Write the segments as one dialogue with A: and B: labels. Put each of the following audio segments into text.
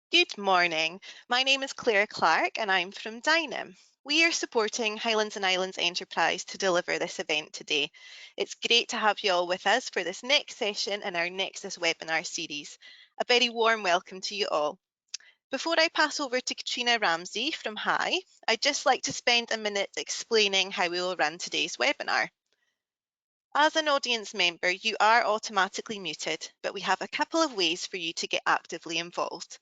A: Good morning. My name is Claire Clark and I'm from Dynam. We are supporting Highlands and Islands Enterprise to deliver this event today. It's great to have you all with us for this next session in our NEXUS webinar series. A very warm welcome to you all. Before I pass over to Katrina Ramsey from HI, I'd just like to spend a minute explaining how we will run today's webinar. As an audience member, you are automatically muted, but we have a couple of ways for you to get actively involved.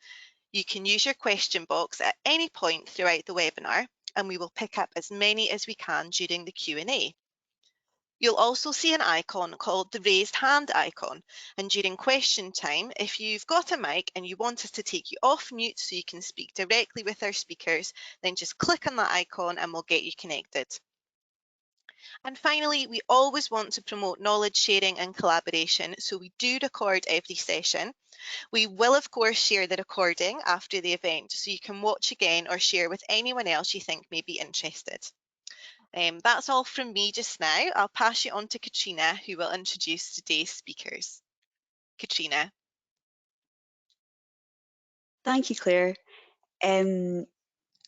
A: You can use your question box at any point throughout the webinar, and we will pick up as many as we can during the Q&A. You'll also see an icon called the raised hand icon, and during question time, if you've got a mic and you want us to take you off mute so you can speak directly with our speakers, then just click on that icon and we'll get you connected. And finally, we always want to promote knowledge sharing and collaboration, so we do record every session. We will, of course, share the recording after the event, so you can watch again or share with anyone else you think may be interested. That's all from me just now. I'll pass you on to Katrina, who will introduce today's speakers. Katrina.
B: Thank you, Claire.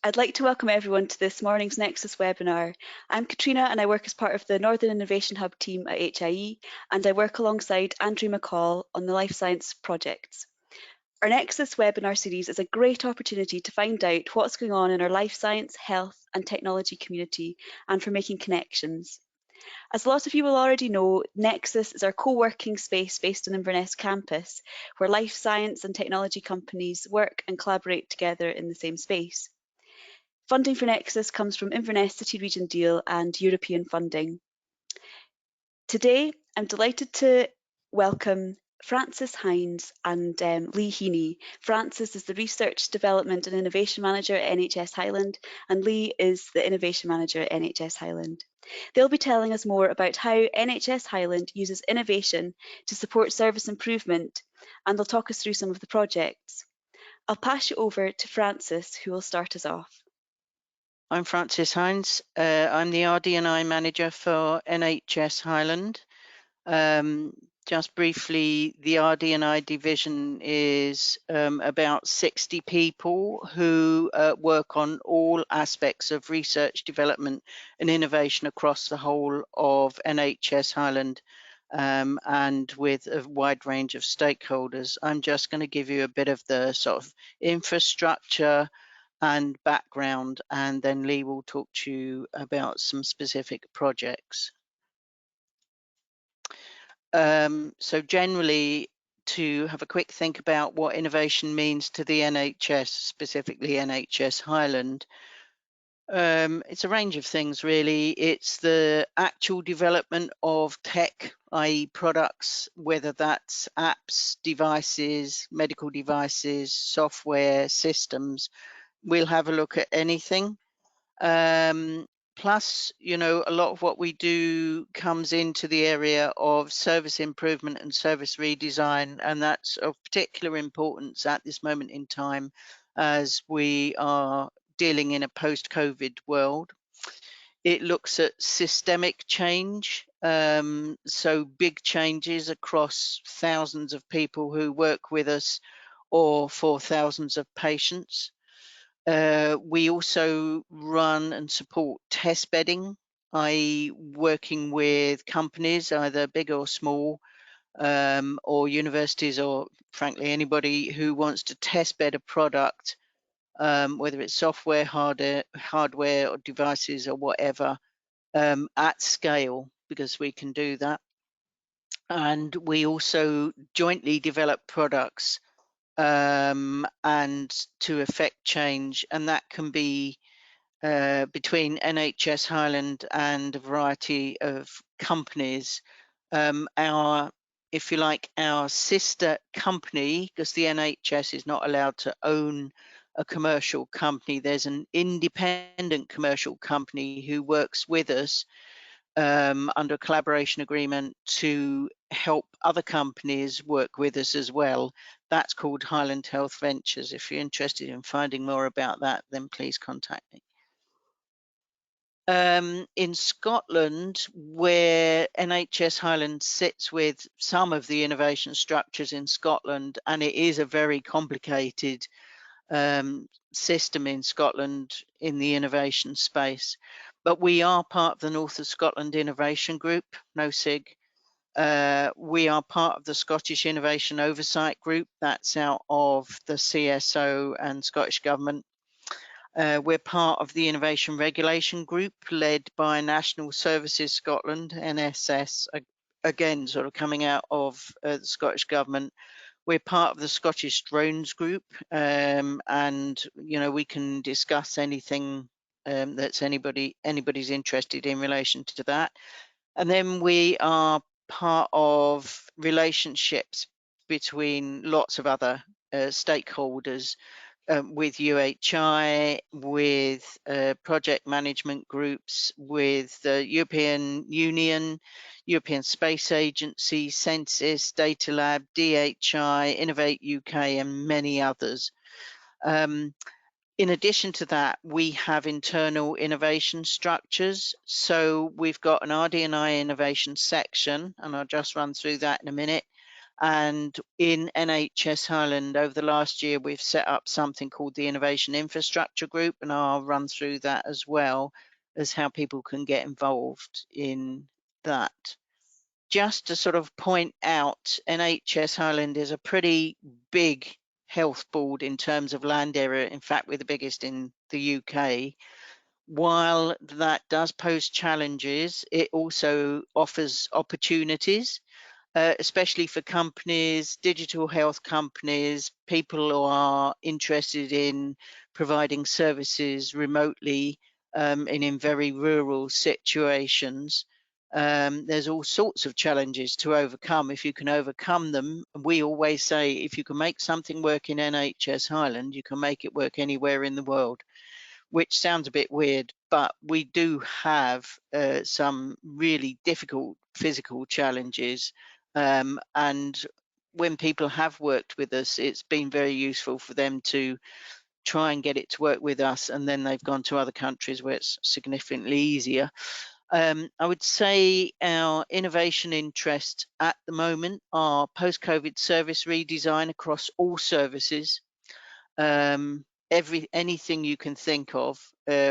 B: I'd like to welcome everyone to this morning's NEXUS webinar. I'm Katrina and I work as part of the Northern Innovation Hub team at HIE, and I work alongside Andrew McCall on the life science projects. Our NEXUS webinar series is a great opportunity to find out what's going on in our life science, health and technology community and for making connections. As a lot of you will already know, NEXUS is our co-working space based on Inverness campus, where life science and technology companies work and collaborate together in the same space. Funding for NEXUS comes from Inverness City Region Deal and European funding. Today, I'm delighted to welcome Francis Hines and Lee Heaney. Francis is the Research, Development and Innovation Manager at NHS Highland, and Lee is the Innovation Manager at NHS Highland. They'll be telling us more about how NHS Highland uses innovation to support service improvement, and they'll talk us through some of the projects. I'll pass you over to Francis, who will start us off.
C: I'm Francis Hines. I'm the RD&I Manager for NHS Highland. Just briefly, the RD&I Division is about 60 people who work on all aspects of research, development and innovation across the whole of NHS Highland, and with a wide range of stakeholders. I'm just going to give you a bit of the sort of infrastructure and background, and then Lee will talk to you about some specific projects. So generally, to have a quick think about what innovation means to the NHS, specifically NHS Highland, it's a range of things really. It's the actual development of tech, i.e. products, whether that's apps, devices, medical devices, software, systems. We'll have a look at anything. Plus, you know, a lot of what we do comes into the area of service improvement and service redesign, and that's of particular importance at this moment in time as we are dealing in a post-COVID world. It looks at systemic change, so big changes across thousands of people who work with us or for thousands of patients. We also run and support test bedding, i.e. working with companies, either big or small, or universities, or frankly anybody who wants to test bed a product, whether it's software, hardware or devices or whatever, at scale, because we can do that. And we also jointly develop products and to affect change, and that can be between NHS Highland and a variety of companies. If you like, our sister company, because the NHS is not allowed to own a commercial company, there's an independent commercial company who works with us under a collaboration agreement to help other companies work with us as well. That's called Highland Health Ventures. If you're interested in finding more about that, then please contact me. In Scotland, where NHS Highland sits with some of the innovation structures in Scotland, and it is a very complicated system in Scotland in the innovation space. But we are part of the North of Scotland Innovation Group, NOSIG. We are part of the Scottish Innovation Oversight Group, that's out of the CSO and Scottish Government. We're part of the Innovation Regulation Group led by National Services Scotland, NSS, again, sort of coming out of the Scottish Government. We're part of the Scottish Drones Group, and we can discuss anything that's anybody's interested in relation to that. And then we are part of relationships between lots of other stakeholders, with UHI, with project management groups, with the European Union, European Space Agency, Census, Data Lab, DHI, Innovate UK, and many others. In addition to that, we have internal innovation structures. So we've got an RD&I innovation section, and I'll just run through that in a minute. And in NHS Highland, over the last year, we've set up something called the Innovation Infrastructure Group, and I'll run through that as well as how people can get involved in that. Just to sort of point out, NHS Highland is a pretty big health board in terms of land area. In fact, we're the biggest in the UK. While that does pose challenges, it also offers opportunities, especially for companies, digital health companies, people who are interested in providing services remotely and in very rural situations. There's all sorts of challenges to overcome. If you can overcome them, we always say if you can make something work in NHS Highland, you can make it work anywhere in the world, which sounds a bit weird, but we do have some really difficult physical challenges. And when people have worked with us, it's been very useful for them to try and get it to work with us, and then they've gone to other countries where it's significantly easier. I would say our innovation interests at the moment are post-COVID service redesign across all services. Anything you can think of,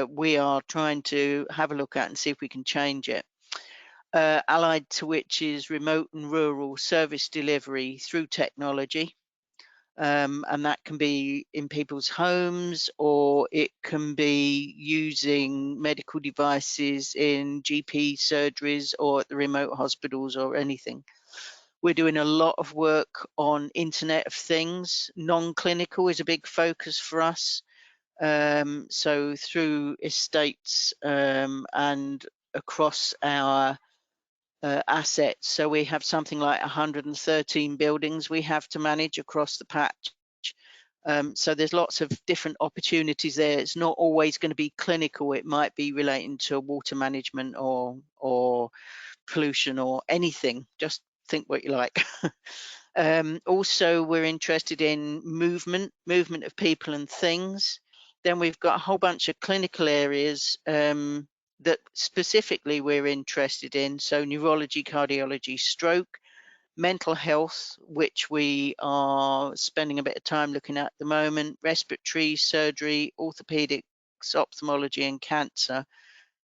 C: we are trying to have a look at and see if we can change it. Allied to which is remote and rural service delivery through technology. And that can be in people's homes, or it can be using medical devices in GP surgeries or at the remote hospitals or anything. We're doing a lot of work on Internet of Things. Non-clinical is a big focus for us. So through estates and across our assets. So we have something like 113 buildings we have to manage across the patch. So there's lots of different opportunities there. It's not always going to be clinical. It might be relating to water management or pollution or anything. Just think what you like. Also, we're interested in movement of people and things. Then we've got a whole bunch of clinical areas that specifically we're interested in. So neurology, cardiology, stroke, mental health, which we are spending a bit of time looking at the moment, respiratory, surgery, orthopedics, ophthalmology and cancer.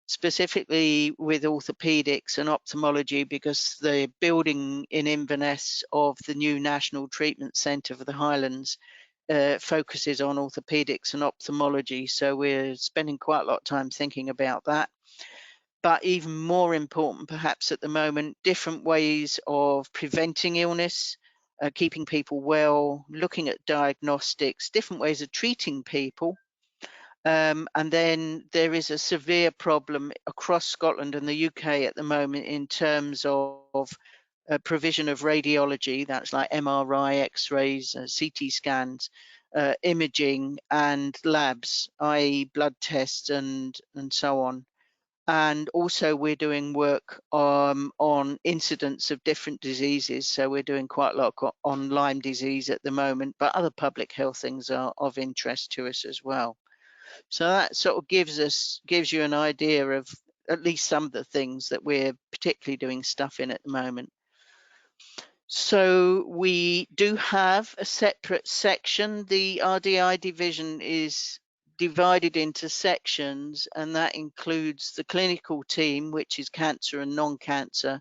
C: Specifically with orthopedics and ophthalmology, because the building in Inverness of the new National Treatment Centre for the Highlands focuses on orthopedics and ophthalmology. So we're spending quite a lot of time thinking about that. But even more important, perhaps at the moment, different ways of preventing illness, keeping people well, looking at diagnostics, different ways of treating people. And then there is a severe problem across Scotland and the UK at the moment in terms of provision of radiology, that's like MRI, X-rays, CT scans, imaging and labs, i.e. blood tests and so on. And also we're doing work on incidents of different diseases. So we're doing quite a lot on Lyme disease at the moment, but other public health things are of interest to us as well. So that sort of gives you an idea of at least some of the things that we're particularly doing stuff in at the moment. So we do have a separate section. The RDI division is divided into sections, and that includes the clinical team, which is cancer and non-cancer.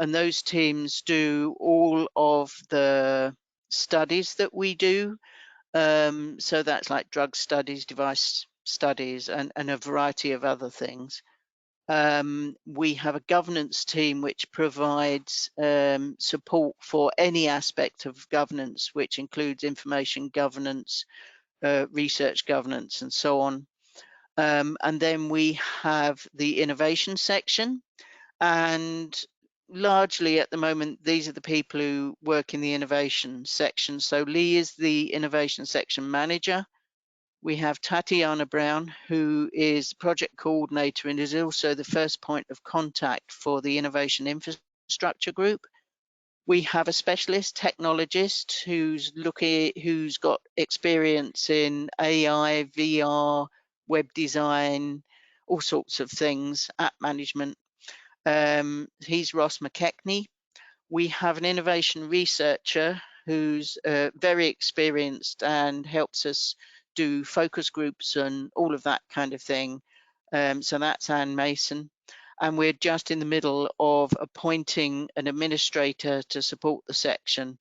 C: And those teams do all of the studies that we do. So that's like drug studies, device studies, and a variety of other things. We have a governance team which provides support for any aspect of governance, which includes information governance, research governance, and so on. And then we have the innovation section, and largely at the moment, these are the people who work in the innovation section. So Lee is the innovation section manager. We have Tatiana Brown, who is project coordinator and is also the first point of contact for the innovation infrastructure group. We have a specialist technologist who's got experience in AI, VR, web design, all sorts of things, app management. He's Ross McKechnie. We have an innovation researcher who's very experienced and helps us do focus groups and all of that kind of thing. So that's Anne Mason. And we're just in the middle of appointing an administrator to support the section.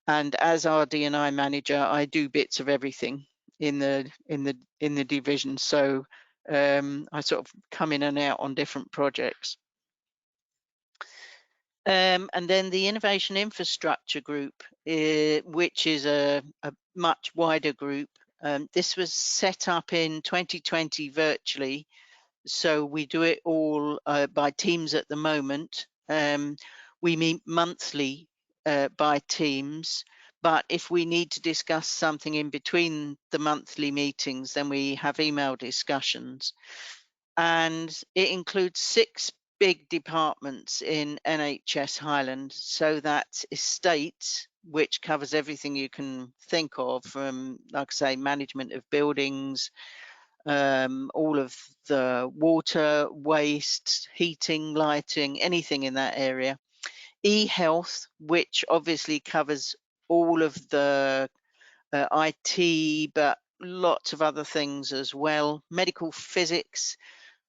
C: And as RD&I manager, I do bits of everything in the division. So I sort of come in and out on different projects. And then the Innovation Infrastructure Group, which is a much wider group. This was set up in 2020 virtually, so we do it all by teams at the moment. We meet monthly by teams, but if we need to discuss something in between the monthly meetings, then we have email discussions. And it includes 6 big departments in NHS Highland. So that's estate, which covers everything you can think of, from, like I say, management of buildings, all of the water, waste, heating, lighting, anything in that area. E-health, which obviously covers all of the IT, but lots of other things as well. Medical physics,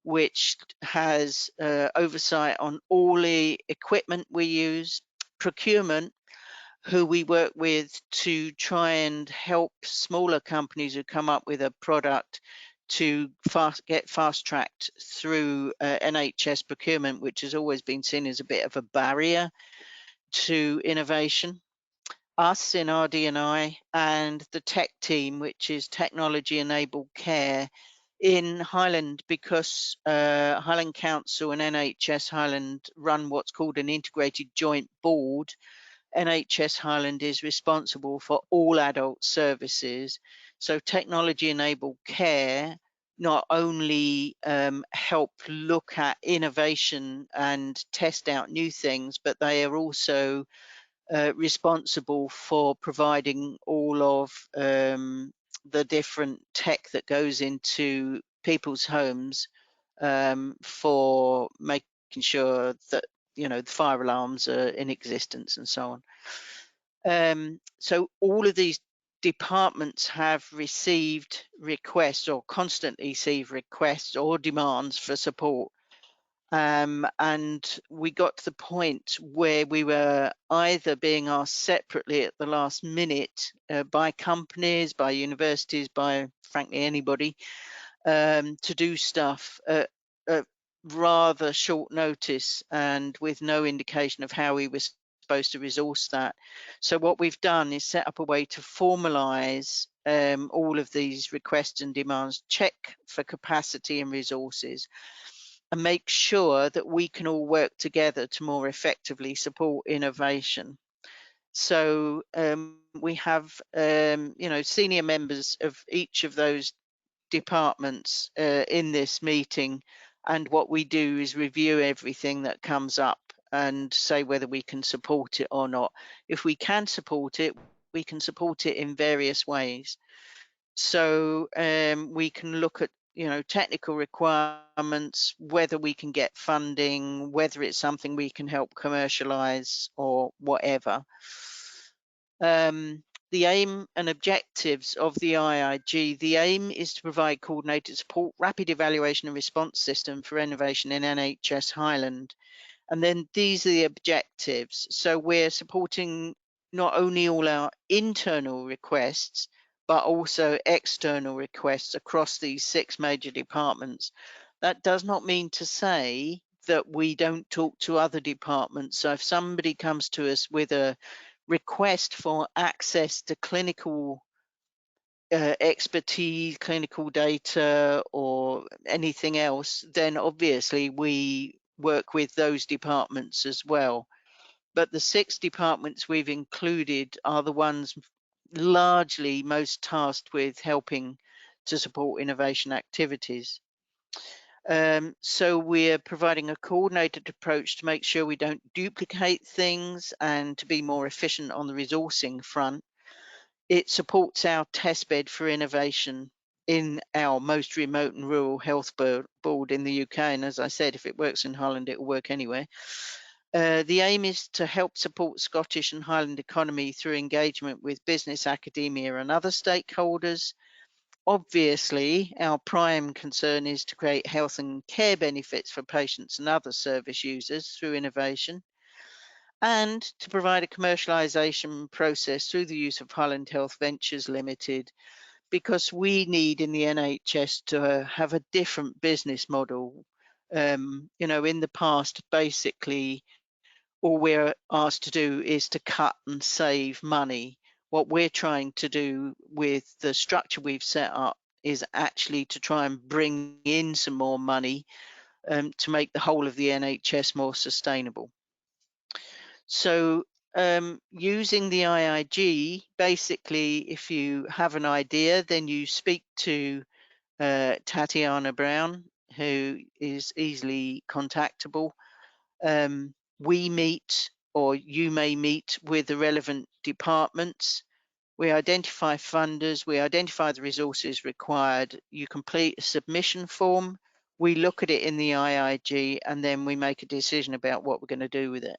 C: which has oversight on all the equipment we use. Procurement, who we work with to try and help smaller companies who come up with a product to get fast-tracked through NHS procurement, which has always been seen as a bit of a barrier to innovation. Us in RD&I, and the tech team, which is technology enabled care in Highland, because Highland Council and NHS Highland run what's called an integrated joint board. NHS Highland is responsible for all adult services. So technology enabled care not only help look at innovation and test out new things, but they are also responsible for providing all of the different tech that goes into people's homes for making sure that, you know, the fire alarms are in existence and so on. So all of these departments have received requests, or constantly receive requests or demands for support. And we got to the point where we were either being asked separately at the last minute by companies, by universities, by frankly anybody, to do stuff at rather short notice and with no indication of how we were supposed to resource that. So what we've done is set up a way to formalise all of these requests and demands, check for capacity and resources, and make sure that we can all work together to more effectively support innovation. So we have, you know, senior members of each of those departments in this meeting, and what we do is review everything that comes up and say whether we can support it or not. If we can support it, we can support it in various ways. So we can look at technical requirements, whether we can get funding, whether it's something we can help commercialize or whatever. The aim and objectives of the IIG, the aim is to provide coordinated support, rapid evaluation and response system for innovation in NHS Highland. And then these are the objectives. So we're supporting not only all our internal requests, but also external requests across these 6 major departments. That does not mean to say that we don't talk to other departments. So if somebody comes to us with a request for access to clinical expertise, clinical data, or anything else, then obviously we work with those departments as well. But the 6 departments we've included are the ones largely most tasked with helping to support innovation activities. So we're providing a coordinated approach to make sure we don't duplicate things and to be more efficient on the resourcing front. It supports our testbed for innovation in our most remote and rural health board in the UK. And as I said, if it works in Highland, it will work anywhere. The aim is to help support Scottish and Highland economy through engagement with business, academia and other stakeholders. Obviously, our prime concern is to create health and care benefits for patients and other service users through innovation, and to provide a commercialisation process through the use of Highland Health Ventures Limited, because we need in the NHS to have a different business model. In the past, basically, all we're asked to do is to cut and save money. What we're trying to do with the structure we've set up is actually to try and bring in some more money to make the whole of the NHS more sustainable. So using the IIG, basically, if you have an idea, then you speak to Tatiana Brown, who is easily contactable. We meet, or you may meet, with the relevant departments. We identify funders, we identify the resources required. You complete a submission form, we look at it in the IIG, and then we make a decision about what we're going to do with it.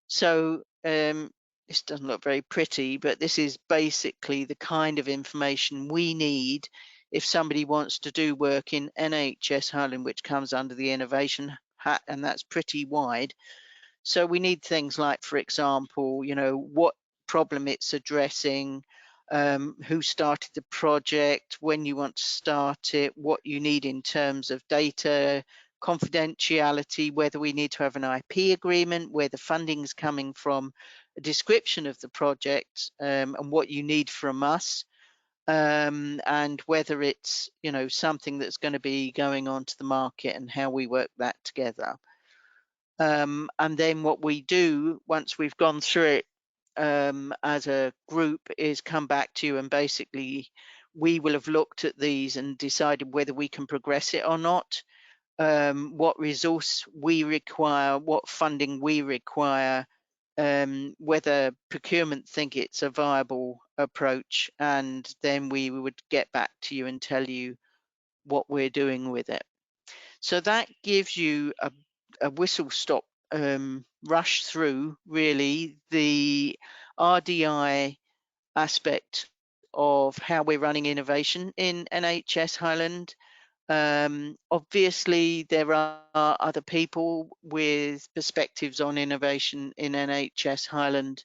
C: So this doesn't look very pretty, but this is basically the kind of information we need if somebody wants to do work in NHS Highland, which comes under the innovation hat, and that's pretty wide. So we need things like, for example, what problem it's addressing, who started the project, when you want to start it, what you need in terms of data, confidentiality, whether we need to have an IP agreement, where the funding's coming from, a description of the project, and what you need from us, and whether it's something that's going to be going onto the market and how we work that together. And then what we do once we've gone through it as a group is come back to you, and basically we will have looked at these and decided whether we can progress it or not, what resource we require, what funding we require, whether procurement think it's a viable approach, and then we would get back to you and tell you what we're doing with it. So that gives you a whistle-stop rush through, really, the RDI aspect of how we're running innovation in NHS Highland. Obviously, there are other people with perspectives on innovation in NHS Highland,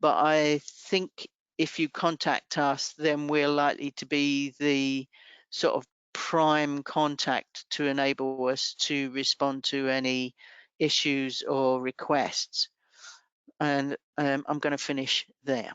C: but I think if you contact us, then we're likely to be the sort of prime contact to enable us to respond to any issues or requests. And I'm going to finish there.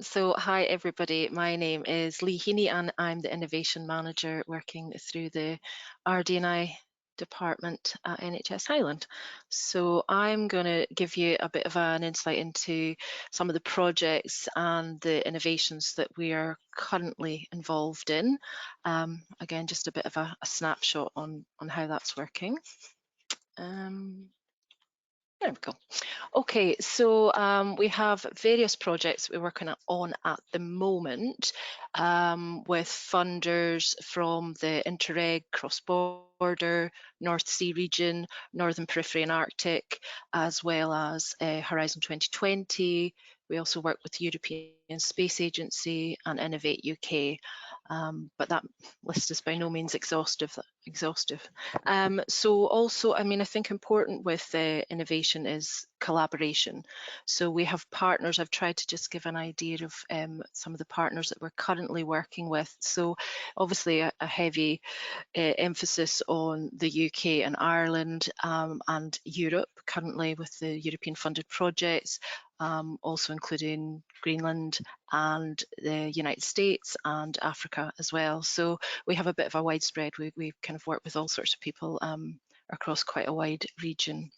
D: So hi everybody, my name is Lee Heaney and I'm the Innovation Manager working through the RD&I department at NHS Highland. So I'm going to give you a bit of an insight into some of the projects and the innovations that we are currently involved in. Again, just a bit of a snapshot on how that's working. There we go. Okay, so we have various projects we're working on at the moment with funders from the Interreg, cross-border, North Sea region, Northern Periphery and Arctic, as well as Horizon 2020. We also work with the European Space Agency and Innovate UK, but that list is by no means exhaustive. So also, I mean, I think important with innovation is collaboration. So we have partners. I've tried to just give an idea of some of the partners that we're currently working with. So obviously a heavy emphasis on the UK and Ireland and Europe currently with the European funded projects, also including Greenland and the United States and Africa as well. So we have a bit of a widespread, we kind of work with all sorts of people across quite a wide region.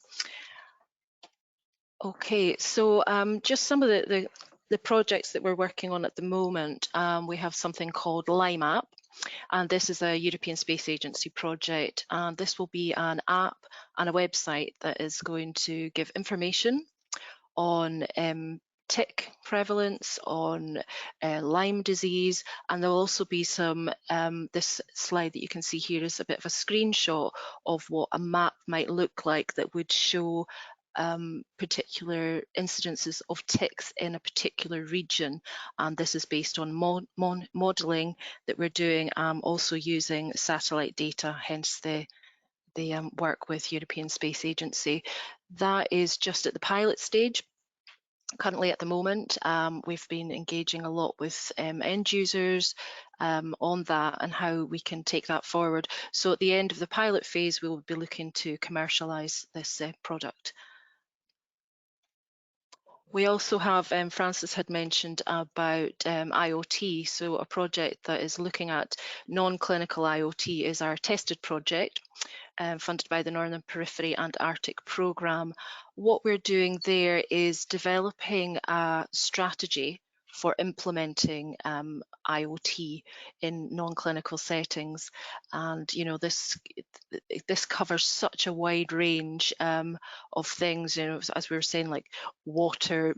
D: Okay, so just some of the projects that we're working on at the moment. We have something called Limeup, and this is a European Space Agency project, and this will be an app and a website that is going to give information on tick prevalence, on Lyme disease, and there'll also be some, this slide that you can see here is a bit of a screenshot of what a map might look like that would show particular incidences of ticks in a particular region, and this is based on modelling that we're doing, also using satellite data, hence the work with European Space Agency. That is just at the pilot stage. Currently at the moment, we've been engaging a lot with end users on that and how we can take that forward. So at the end of the pilot phase, we will be looking to commercialise this product. We also have, Francis had mentioned about IoT, so a project that is looking at non-clinical IoT is our tested project, funded by the Northern Periphery and Arctic Programme. What we're doing there is developing a strategy for implementing IoT in non-clinical settings, and you know this covers such a wide range of things. You know, as we were saying, like water,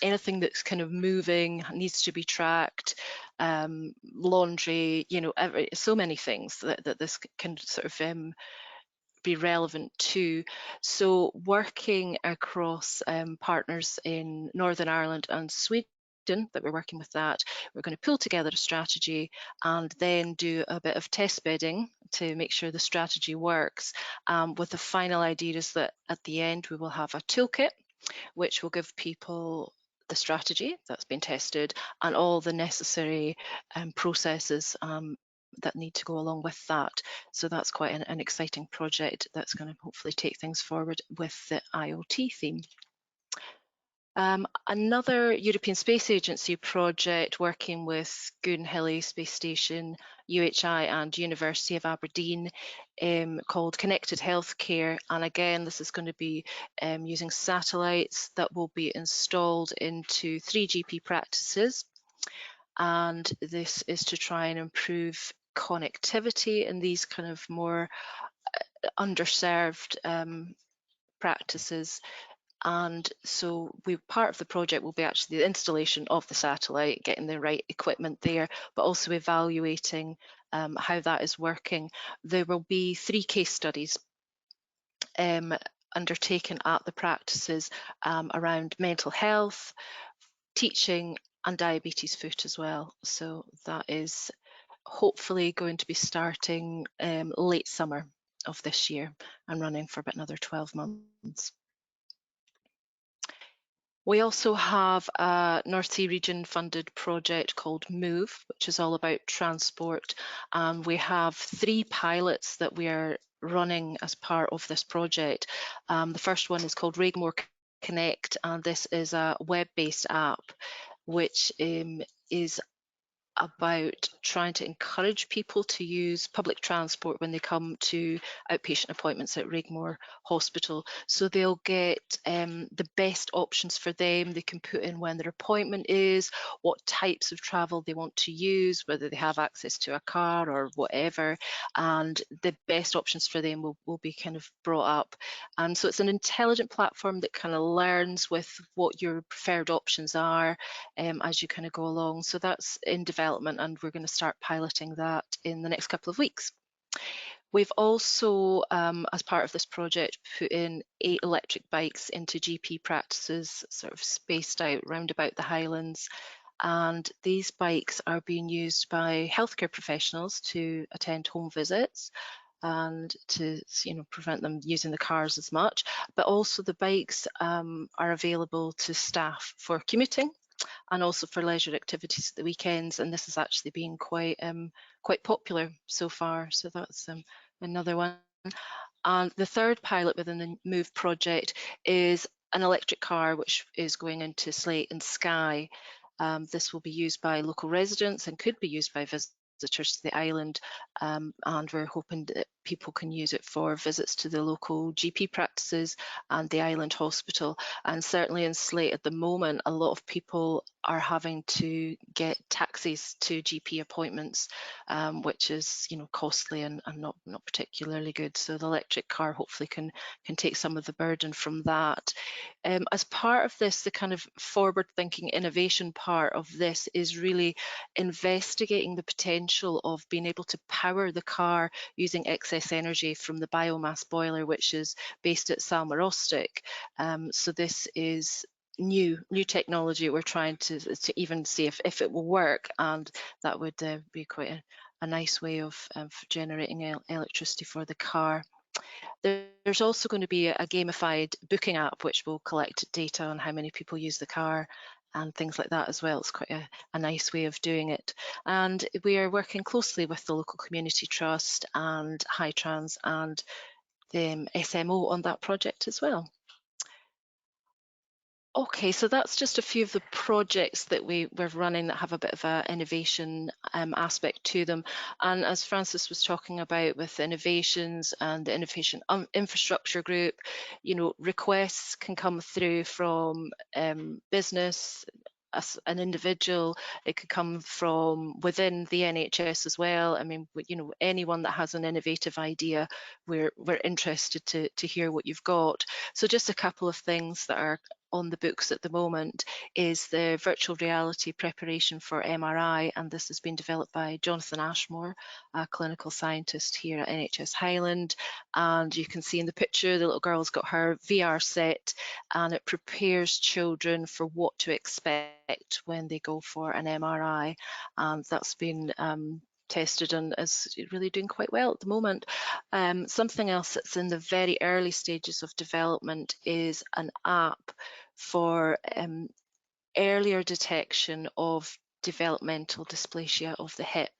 D: anything that's kind of moving needs to be tracked. Laundry, you know, so many things that this can sort of be relevant to. So working across partners in Northern Ireland and Sweden that we're working with that, we're going to pull together a strategy and then do a bit of test bedding to make sure the strategy works. With the final idea is that at the end we will have a toolkit which will give people the strategy that's been tested and all the necessary processes that need to go along with that. So that's quite an exciting project that's going to hopefully take things forward with the IoT theme. Another European Space Agency project working with Goonhilly Space Station, UHI and University of Aberdeen, called Connected Healthcare, and again this is going to be using satellites that will be installed into 3 GP practices, and this is to try and improve connectivity in these kind of more underserved practices. And so part of the project will be actually the installation of the satellite, getting the right equipment there, but also evaluating how that is working. There will be 3 case studies undertaken at the practices around mental health, teaching and diabetes foot as well. So that is hopefully going to be starting late summer of this year and running for about another 12 months. We also have a North Sea region funded project called MOVE, which is all about transport. We have 3 pilots that we are running as part of this project. The first one is called Regmore Connect, and this is a web-based app which is about trying to encourage people to use public transport when they come to outpatient appointments at Rigmore Hospital. So they'll get the best options for them. They can put in when their appointment is, what types of travel they want to use, whether they have access to a car or whatever, and the best options for them will be kind of brought up. And so it's an intelligent platform that kind of learns with what your preferred options are as you kind of go along. So that's in development, and we're going to start piloting that in the next couple of weeks. We've also, as part of this project, put in 8 electric bikes into GP practices, sort of spaced out round about the Highlands. And these bikes are being used by healthcare professionals to attend home visits and to prevent them using the cars as much. But also the bikes are available to staff for commuting and also for leisure activities at the weekends. And this has actually been quite popular so far. So that's another one. And the third pilot within the MOVE project is an electric car, which is going into Slate and Skye. This will be used by local residents and could be used by visitors to the island, and we're hoping that people can use it for visits to the local GP practices and the island hospital. And certainly in Slate at the moment, a lot of people are having to get taxis to GP appointments, which is costly and not particularly good. So the electric car hopefully can take some of the burden from that. As part of this, the kind of forward-thinking innovation part of this is really investigating the potential of being able to power the car using excess energy from the biomass boiler, which is based at Salmarostic. So this is new technology. We're trying to even see if it will work, and that would be quite a nice way of generating electricity for the car. There's also going to be a gamified booking app which will collect data on how many people use the car and things like that as well. It's quite a nice way of doing it. And we are working closely with the local community trust and Hightrans and the SMO on that project as well. Okay, so that's just a few of the projects that we're running that have a bit of an innovation aspect to them. And as Francis was talking about with innovations and the innovation infrastructure group, requests can come through from business, as an individual. It could come from within the NHS as well. I mean, anyone that has an innovative idea, we're interested to hear what you've got. So just a couple of things that are on the books at the moment is the virtual reality preparation for MRI, and this has been developed by Jonathan Ashmore, a clinical scientist here at NHS Highland. And you can see in the picture the little girl's got her VR set, and it prepares children for what to expect when they go for an MRI, and that's been tested and is really doing quite well at the moment. Something else that's in the very early stages of development is an app for earlier detection of developmental dysplasia of the hip,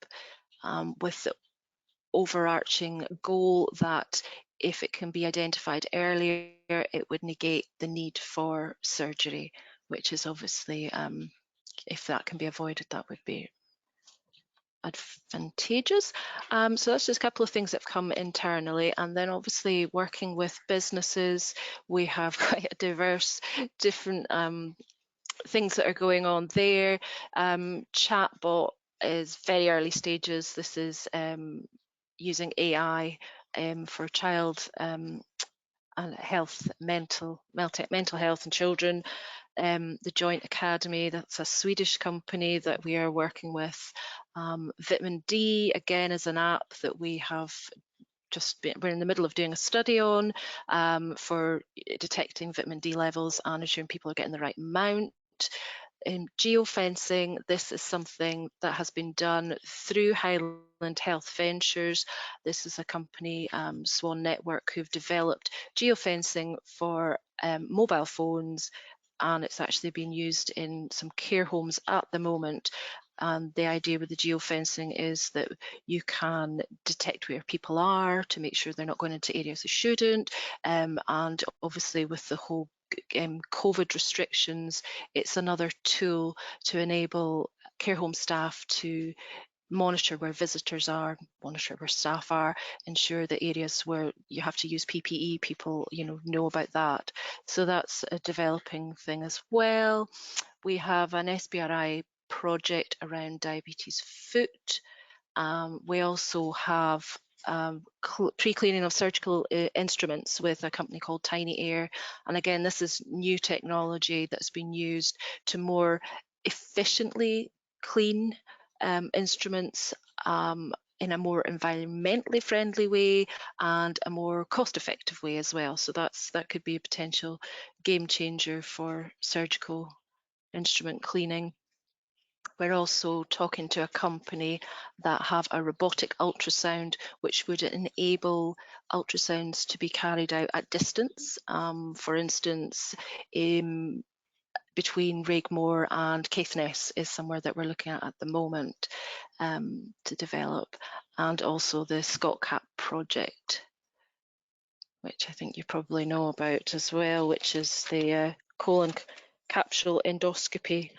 D: with the overarching goal that if it can be identified earlier, it would negate the need for surgery, which is obviously, if that can be avoided, that would be advantageous. So that's just a couple of things that have come internally, and then obviously working with businesses, we have quite a diverse different things that are going on there. Chatbot is very early stages. This is using AI for child and health, mental health and children. The Joint Academy, that's a Swedish company that we are working with. Vitamin D, again, is an app that we have we're in the middle of doing a study on for detecting vitamin D levels and ensuring people are getting the right amount. In geofencing, this is something that has been done through Highland Health Ventures. This is a company, Swan Network, who've developed geofencing for mobile phones, and it's actually being used in some care homes at the moment. And the idea with the geofencing is that you can detect where people are to make sure they're not going into areas they shouldn't. And obviously with the whole COVID restrictions, it's another tool to enable care home staff to monitor where visitors are, monitor where staff are, ensure that areas where you have to use PPE, people know about that. So that's a developing thing as well. We have an SBRI project around diabetes foot. We also have pre-cleaning of surgical instruments with a company called Tiny Air. And again, this is new technology that's been used to more efficiently clean instruments in a more environmentally friendly way and a more cost-effective way as well. So that could be a potential game changer for surgical instrument cleaning. We're also talking to a company that have a robotic ultrasound, which would enable ultrasounds to be carried out at distance. For instance, between Raigmore and Caithness is somewhere that we're looking at the moment to develop, and also the Scottcap project, which I think you probably know about as well, which is the colon capsule endoscopy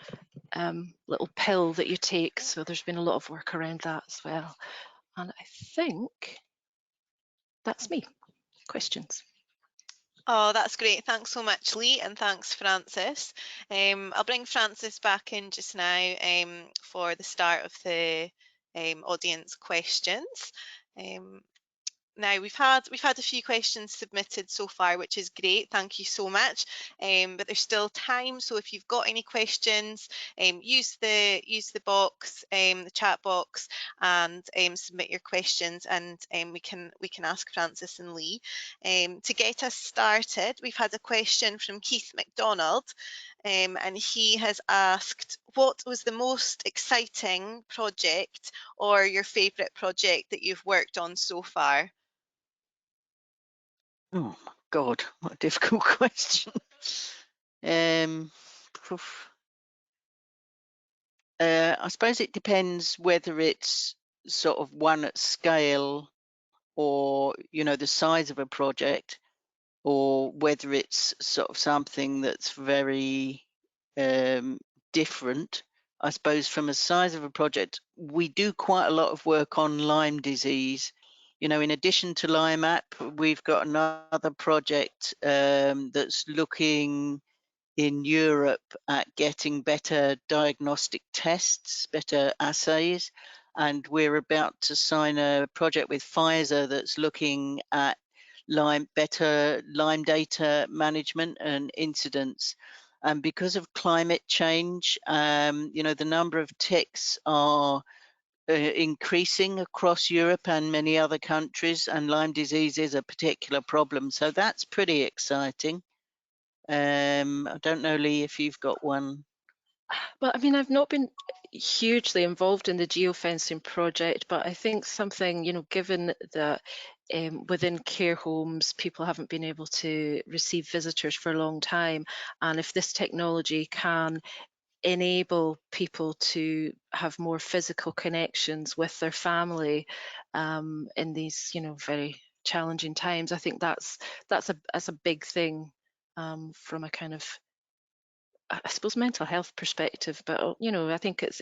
D: little pill that you take. So there's been a lot of work around that as well. And I think that's me. Questions?
A: Oh, that's great. Thanks so much, Lee, and thanks, Francis. I'll bring Francis back in just now for the start of the audience questions. Now we've had a few questions submitted so far, which is great. Thank you so much. But there's still time, so if you've got any questions, use the box, the chat box, and submit your questions, and we can ask Francis and Lee. To get us started, we've had a question from Keith McDonald, and he has asked, what was the most exciting project or your favourite project that you've worked on so far?
C: Oh my God, what a difficult question. I suppose it depends whether it's sort of one at scale or, the size of a project, or whether it's sort of something that's very different. I suppose from a size of a project, we do quite a lot of work on Lyme disease. In addition to Limeup, we've got another project that's looking in Europe at getting better diagnostic tests, better assays. And we're about to sign a project with Pfizer that's looking at better Lyme data management and incidents. And because of climate change, the number of ticks are increasing across Europe and many other countries, and Lyme disease is a particular problem. So that's pretty exciting. I don't know, Lee, if you've got one.
D: Well, I mean, I've not been hugely involved in the geofencing project, but I think something, given that within care homes, people haven't been able to receive visitors for a long time, and if this technology can enable people to have more physical connections with their family in these, very challenging times, I think that's a big thing from a kind of, I suppose, mental health perspective. But I think it's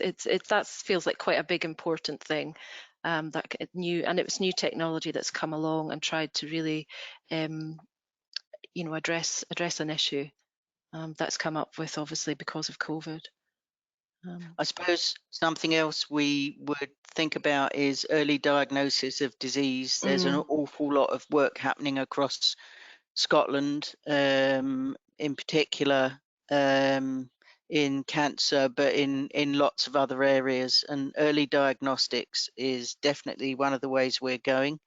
D: that feels like quite a big important thing. That it was new technology that's come along and tried to really, address an issue that's come up with, obviously, because of COVID.
C: I suppose something else we would think about is early diagnosis of disease. There's an awful lot of work happening across Scotland, in particular in cancer, but in lots of other areas. And early diagnostics is definitely one of the ways we're going.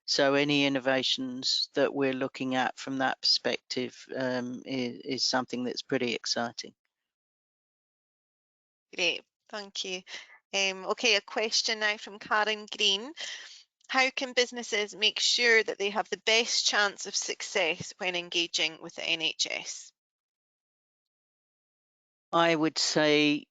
C: So any innovations that we're looking at from that perspective is something that's pretty exciting.
A: Great, thank you. Okay, a question now from Karen Green. How can businesses make sure that they have the best chance of success when engaging with the NHS?
C: I would say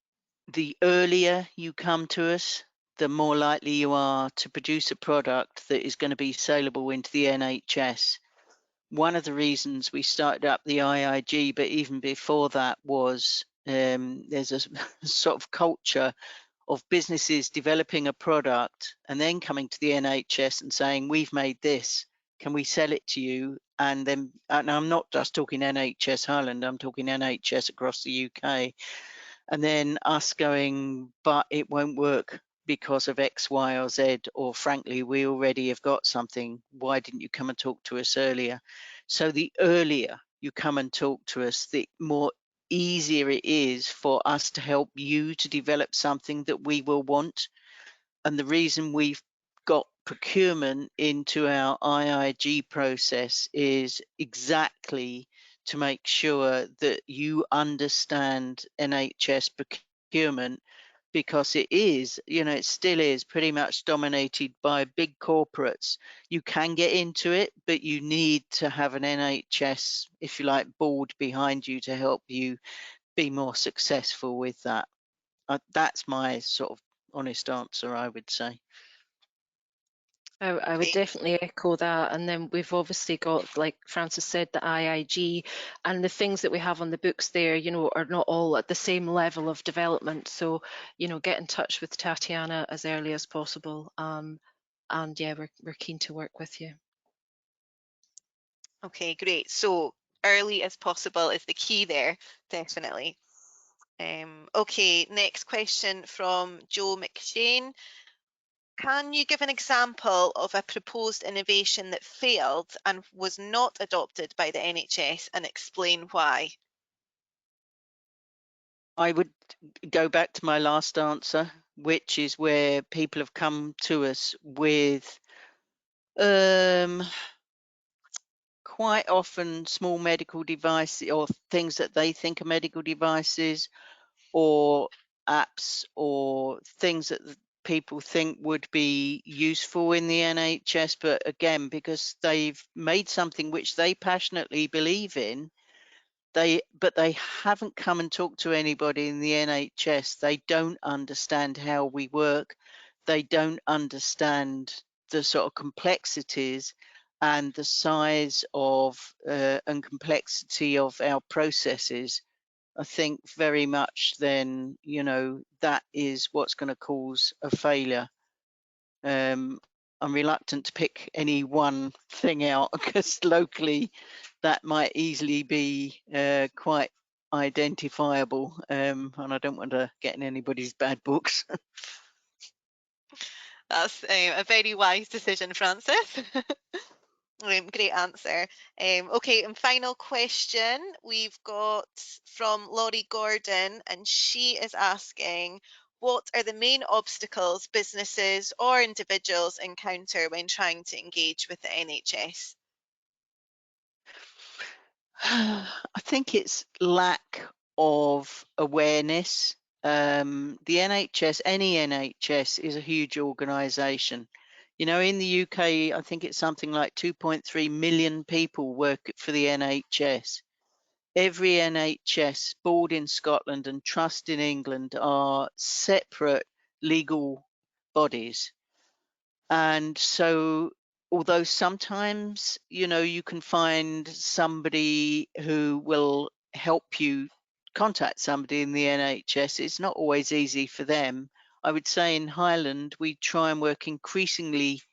C: the earlier you come to us, the more likely you are to produce a product that is going to be saleable into the NHS. One of the reasons we started up the IIG, but even before that, was there's a sort of culture of businesses developing a product and then coming to the NHS and saying, we've made this, can we sell it to you? And then, and I'm not just talking NHS Highland, I'm talking NHS across the UK. And then us going, but it won't work because of X, Y, or Z, or frankly, we already have got something. Why didn't you come and talk to us earlier? So the earlier you come and talk to us, the more easier it is for us to help you to develop something that we will want. And the reason we've got procurement into our IIG process is exactly to make sure that you understand NHS procurement, because it is, you know, it still is pretty much dominated by big corporates. You can get into it, but you need to have an NHS, if you like, board behind you to help you be more successful with that. That's my sort of honest answer, I would say.
D: I would
A: Okay.
D: definitely echo that. And then we've obviously got, like Francis said, the IIG, and the things that we have on the books there, you know, are not all at the same level of development. So, you know, get in touch with Tatiana as early as possible. And yeah, we're keen to work with you.
A: Okay, great. So early as possible is the key there, definitely. Okay, next question from Joe McShane. Can you give an example of a proposed innovation that failed and was not adopted by the NHS and explain why?
C: I would go back to my last answer, which is where people have come to us with quite often small medical devices or things that they think are medical devices, or apps or things that people think would be useful in the NHS, but again, because they've made something which they passionately believe in, they haven't come and talked to anybody in the NHS. They don't understand how we work. They don't understand the sort of complexities and the size of and complexity of our processes. I think very much then, you know, that is what's going to cause a failure. I'm reluctant to pick any one thing out because locally that might easily be quite identifiable, and I don't want to get in anybody's bad books.
A: That's a very wise decision, Francis. Great answer. Okay, and final question we've got from Laurie Gordon, and she is asking, what are the main obstacles businesses or individuals encounter when trying to engage with the NHS?
C: I think it's lack of awareness. The NHS, any NHS, is a huge organisation. You know, in the UK, I think it's something like 2.3 million people work for the NHS. Every NHS board in Scotland and trust in England are separate legal bodies. And so, although sometimes, you know, you can find somebody who will help you contact somebody in the NHS, it's not always easy for them. I would say in Highland, we try and work increasingly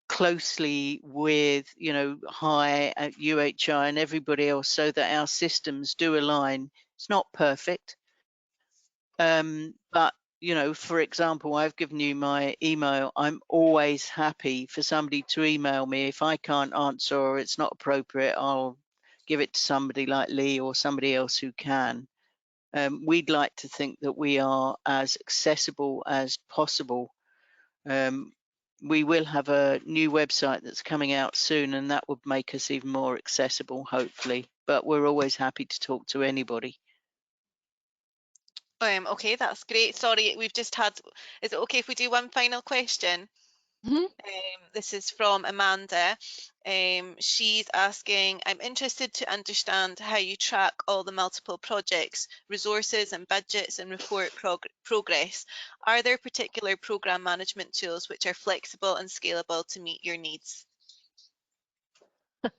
C: closely with, you know, UHI and everybody else so that our systems do align. It's not perfect, but you know, for example, I've given you my email. I'm always happy for somebody to email me. If I can't answer or it's not appropriate, I'll give it to somebody like Lee or somebody else who can. We'd like to think that we are as accessible as possible. We will have a new website that's coming out soon, and that would make us even more accessible, hopefully. But we're always happy to talk to anybody.
A: Okay, that's great. Sorry, we've just had, is it okay if we do one final question?
D: Mhm.
A: This is from Amanda. She's asking, I'm interested to understand how you track all the multiple projects, resources and budgets and report progress. Are there particular program management tools which are flexible and scalable to meet your needs?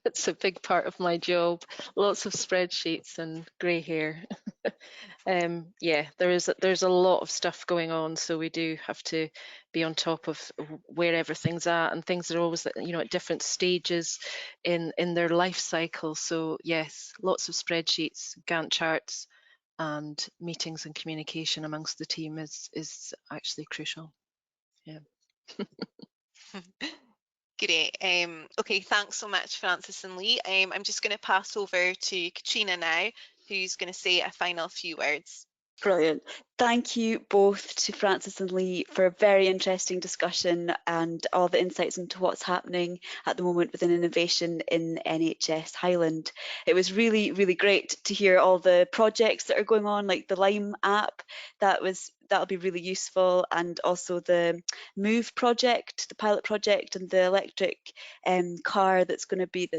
D: It's a big part of my job. Lots of spreadsheets and grey hair. Yeah, there's a lot of stuff going on, so we do have to be on top of where everything's at, and things are always, you know, at different stages in their life cycle. So yes, lots of spreadsheets, Gantt charts, and meetings and communication amongst the team is actually crucial. Yeah.
A: Great. Okay, thanks so much, Francis and Lee. I'm just going to pass over to Katrina now, who's going to say a final few words.
B: Brilliant. Thank you both to Francis and Lee for a very interesting discussion and all the insights into what's happening at the moment within innovation in NHS Highland. It was really, really great to hear all the projects that are going on, like the Lime app. That'll be really useful, and also the Move project, the pilot project, and the electric car that's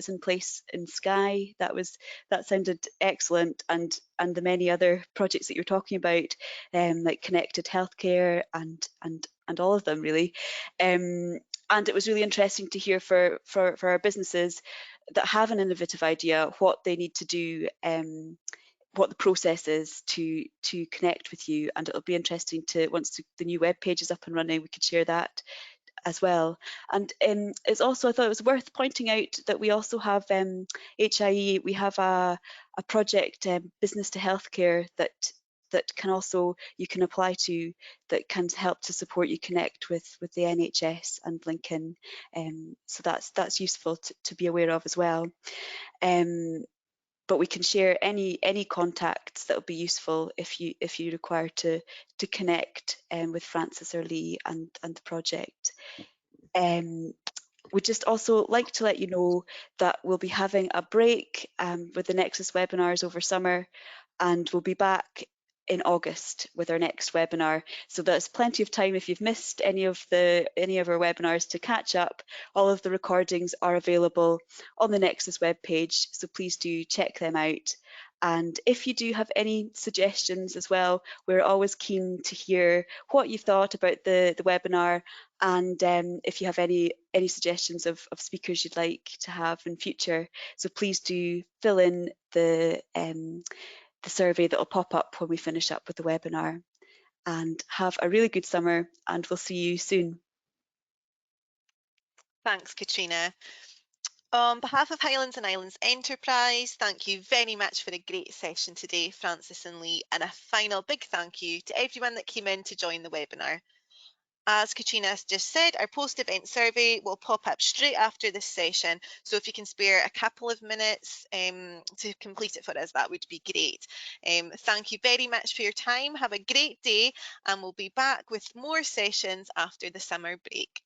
B: in place in Skye. That sounded excellent, and the many other projects that you're talking about, like connected healthcare and all of them really. And it was really interesting to hear for our businesses that have an innovative idea what they need to do, what the process is to connect with you. And it'll be interesting to, once the new web page is up and running, we could share that as well. And it's also, I thought it was worth pointing out that we also have HIE, we have a project, business to healthcare, that can also, you can apply to, that can help to support you connect with the NHS and Lincoln. So that's useful to be aware of as well. But we can share any contacts that will be useful if you require to connect with Francis or Lee and the project. We'd just also like to let you know that we'll be having a break with the NEXUS webinars over summer, and we'll be back in August with our next webinar. So there's plenty of time if you've missed any of our webinars to catch up. All of the recordings are available on the NEXUS webpage, so please do check them out. And if you do have any suggestions as well, we're always keen to hear what you thought about the webinar, and if you have any suggestions of speakers you'd like to have in future. So please do fill in the survey that will pop up when we finish up with the webinar. And have a really good summer, and we'll see you soon.
A: Thanks, Katrina. On behalf of Highlands and Islands Enterprise, thank you very much for a great session today, Francis and Lee, and a final big thank you to everyone that came in to join the webinar. As Katrina has just said, our post-event survey will pop up straight after this session, so if you can spare a couple of minutes to complete it for us, that would be great. Thank you very much for your time. Have a great day, and we'll be back with more sessions after the summer break.